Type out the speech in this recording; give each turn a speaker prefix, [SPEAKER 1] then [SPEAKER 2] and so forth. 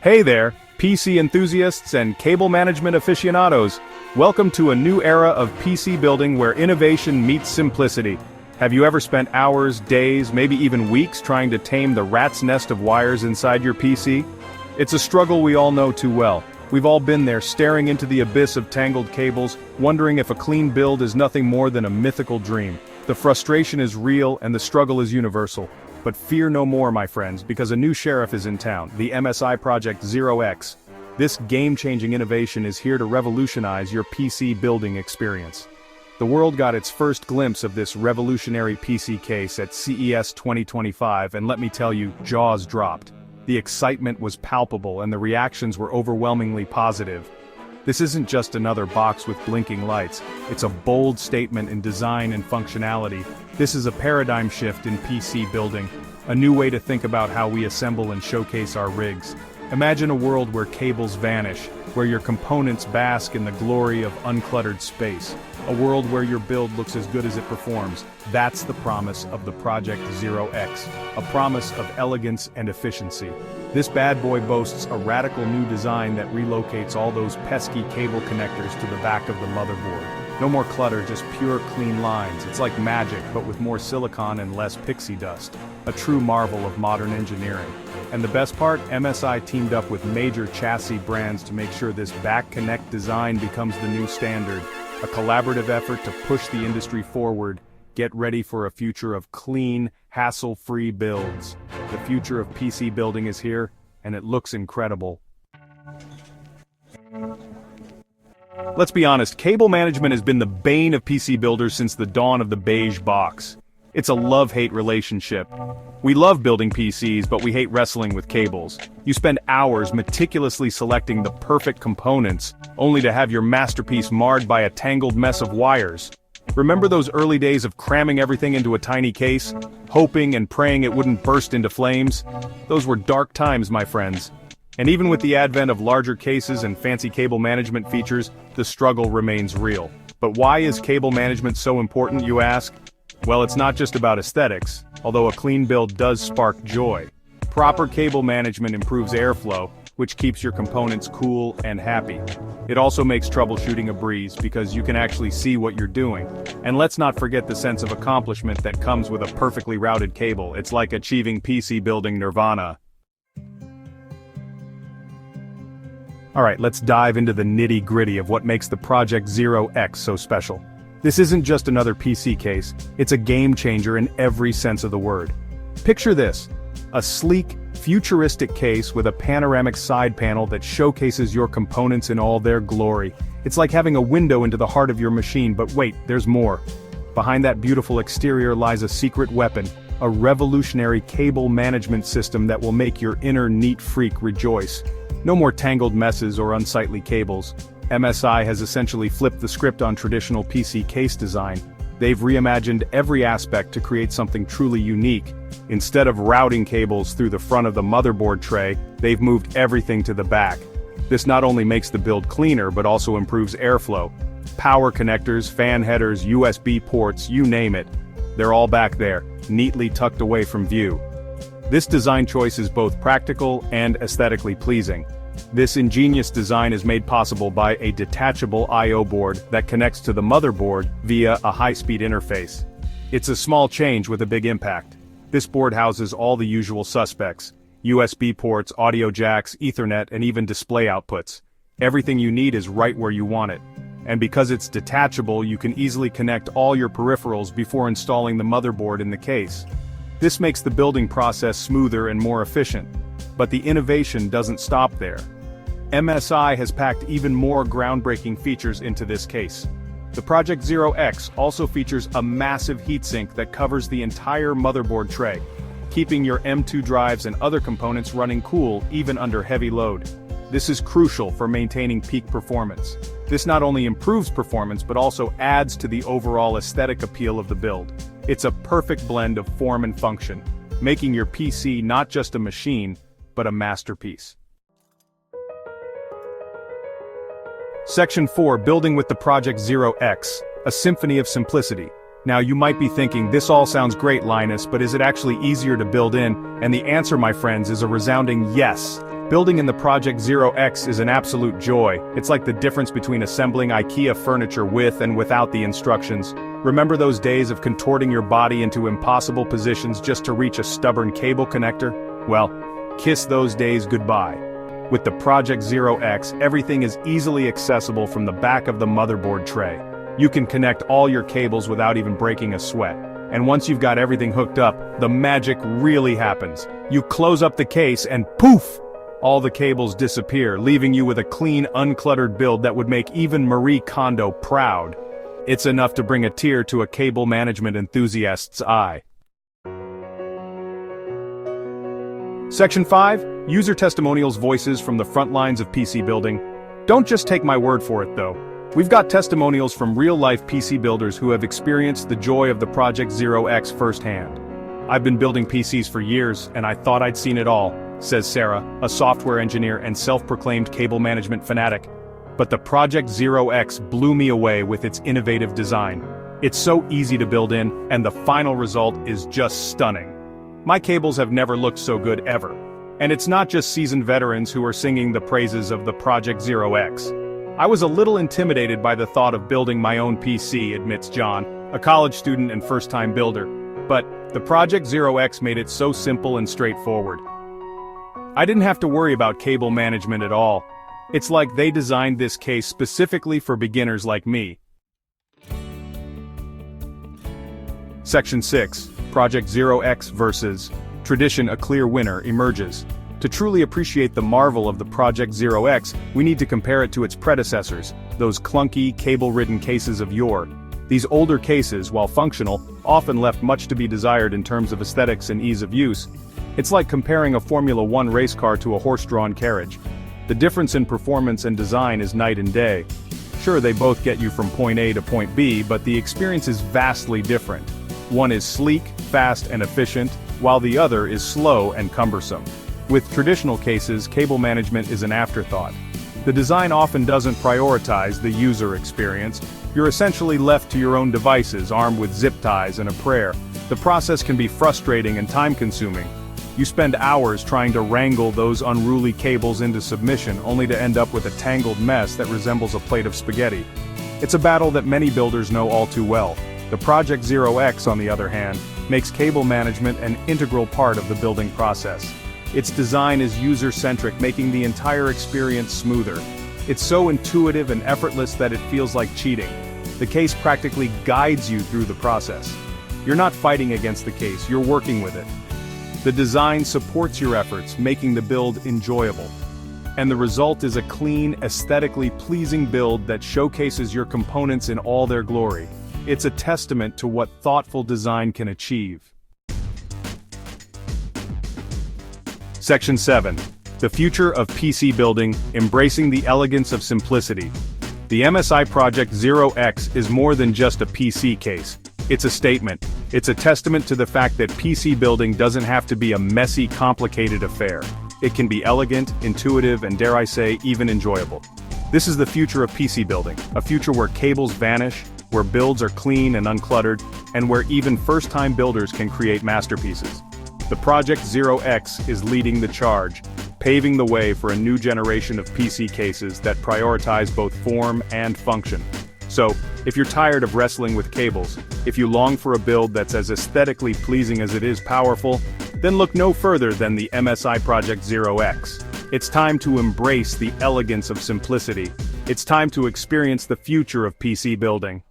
[SPEAKER 1] Hey there, PC enthusiasts and cable management aficionados. Welcome to a new era of PC building where innovation meets simplicity. Have you ever spent hours, days, maybe even weeks trying to tame the rat's nest of wires inside your PC? It's a struggle we all know too well. We've all been there, staring into the abyss of tangled cables, wondering if a clean build is nothing more than a mythical dream. The frustration is real and the struggle is universal. But fear no more, my friends, because a new sheriff is in town, the MSI Project 0X. This game-changing innovation is here to revolutionize your PC building experience. The world got its first glimpse of this revolutionary PC case at CES 2025, and let me tell you, jaws dropped. The excitement was palpable and the reactions were overwhelmingly positive. This isn't just another box with blinking lights, it's a bold statement in design and functionality. This is a paradigm shift in PC building, a new way to think about how we assemble and showcase our rigs. Imagine a world where cables vanish, where your components bask in the glory of uncluttered space. A world where your build looks as good as it performs. That's the promise of the Project 0X, a promise of elegance and efficiency. This bad boy boasts a radical new design that relocates all those pesky cable connectors to the back of the motherboard. No more clutter, just pure clean lines. It's like magic, but with more silicon and less pixie dust. A true marvel of modern engineering. And the best part, MSI teamed up with major chassis brands to make sure this back connect design becomes the new standard. A collaborative effort to push the industry forward. Get ready for a future of clean, hassle-free builds. The future of PC building is here, and it looks incredible. Let's be honest, cable management has been the bane of PC builders since the dawn of the beige box. It's a love-hate relationship. We love building PCs, but we hate wrestling with cables. You spend hours meticulously selecting the perfect components, only to have your masterpiece marred by a tangled mess of wires. Remember those early days of cramming everything into a tiny case, hoping and praying it wouldn't burst into flames? Those were dark times, my friends. And even with the advent of larger cases and fancy cable management features, the struggle remains real. But why is cable management so important, you ask? Well, it's not just about aesthetics, although a clean build does spark joy. Proper cable management improves airflow, which keeps your components cool and happy. It also makes troubleshooting a breeze because you can actually see what you're doing. And let's not forget the sense of accomplishment that comes with a perfectly routed cable. It's like achieving PC building nirvana. Alright, let's dive into the nitty-gritty of what makes the Project 0X so special. This isn't just another PC case, it's a game changer in every sense of the word. Picture this, a sleek, futuristic case with a panoramic side panel that showcases your components in all their glory. It's like having a window into the heart of your machine, but wait, there's more. Behind that beautiful exterior lies a secret weapon, a revolutionary cable management system that will make your inner neat freak rejoice. No more tangled messes or unsightly cables. MSI has essentially flipped the script on traditional PC case design. They've reimagined every aspect to create something truly unique. Instead of routing cables through the front of the motherboard tray, they've moved everything to the back. This not only makes the build cleaner but also improves airflow. Power connectors, fan headers, USB ports, you name it. They're all back there, neatly tucked away from view. This design choice is both practical and aesthetically pleasing. This ingenious design is made possible by a detachable I/O board that connects to the motherboard via a high-speed interface. It's a small change with a big impact. This board houses all the usual suspects: USB ports, audio jacks, Ethernet, and even display outputs. Everything you need is right where you want it. And because it's detachable, you can easily connect all your peripherals before installing the motherboard in the case. This makes the building process smoother and more efficient. But the innovation doesn't stop there. MSI has packed even more groundbreaking features into this case. The Project 0X also features a massive heatsink that covers the entire motherboard tray, keeping your M2 drives and other components running cool even under heavy load. This is crucial for maintaining peak performance. This not only improves performance but also adds to the overall aesthetic appeal of the build. It's a perfect blend of form and function, making your PC not just a machine, but a masterpiece. Section 4, Building with the Project 0X, a symphony of simplicity. Now you might be thinking, this all sounds great, Linus, but is it actually easier to build in? And the answer, my friends, is a resounding yes. Building in the Project Zero X is an absolute joy. It's like the difference between assembling IKEA furniture with and without the instructions. Remember those days of contorting your body into impossible positions just to reach a stubborn cable connector? Well, kiss those days goodbye. With the Project Zero X, everything is easily accessible from the back of the motherboard tray. You can connect all your cables without even breaking a sweat. And once you've got everything hooked up, the magic really happens. You close up the case and poof! All the cables disappear, leaving you with a clean, uncluttered build that would make even Marie Kondo proud. It's enough to bring a tear to a cable management enthusiast's eye. Section 5. User testimonials, voices from the front lines of PC building. Don't just take my word for it though. We've got testimonials from real-life PC builders who have experienced the joy of the Project Zero X firsthand. I've been building PCs for years, and I thought I'd seen it all, says Sarah, a software engineer and self-proclaimed cable management fanatic. But the Project Zero X blew me away with its innovative design. It's so easy to build in, and the final result is just stunning. My cables have never looked so good ever. And it's not just seasoned veterans who are singing the praises of the Project Zero X. I was a little intimidated by the thought of building my own PC, admits John, a college student and first-time builder. But the Project Zero X made it so simple and straightforward. I didn't have to worry about cable management at all. It's like they designed this case specifically for beginners like me. Section 6. Project Zero X versus Tradition. A clear winner emerges. To truly appreciate the marvel of the Project Zero X, we need to compare it to its predecessors, those clunky, cable-ridden cases of yore. These older cases, while functional, often left much to be desired in terms of aesthetics and ease of use. It's like comparing a Formula One race car to a horse-drawn carriage. The difference in performance and design is night and day. Sure, they both get you from point A to point B, but the experience is vastly different. One is sleek, fast, and efficient, while the other is slow and cumbersome. With traditional cases, cable management is an afterthought. The design often doesn't prioritize the user experience. You're essentially left to your own devices, armed with zip ties and a prayer. The process can be frustrating and time-consuming. You spend hours trying to wrangle those unruly cables into submission, only to end up with a tangled mess that resembles a plate of spaghetti. It's a battle that many builders know all too well. The Project Zero X, on the other hand, makes cable management an integral part of the building process. Its design is user-centric, making the entire experience smoother. It's so intuitive and effortless that it feels like cheating. The case practically guides you through the process. You're not fighting against the case, you're working with it. The design supports your efforts, making the build enjoyable. And the result is a clean, aesthetically pleasing build that showcases your components in all their glory. It's a testament to what thoughtful design can achieve. Section 7. The future of PC building, embracing the elegance of simplicity. The MSI Project Zero X is more than just a PC case. It's a statement. It's a testament to the fact that PC building doesn't have to be a messy, complicated affair. It can be elegant, intuitive, and dare I say, even enjoyable. This is the future of PC building, a future where cables vanish, where builds are clean and uncluttered, and where even first-time builders can create masterpieces. The Project Zero X is leading the charge, paving the way for a new generation of PC cases that prioritize both form and function. So, if you're tired of wrestling with cables, if you long for a build that's as aesthetically pleasing as it is powerful, then look no further than the MSI Project Zero X. It's time to embrace the elegance of simplicity. It's time to experience the future of PC building.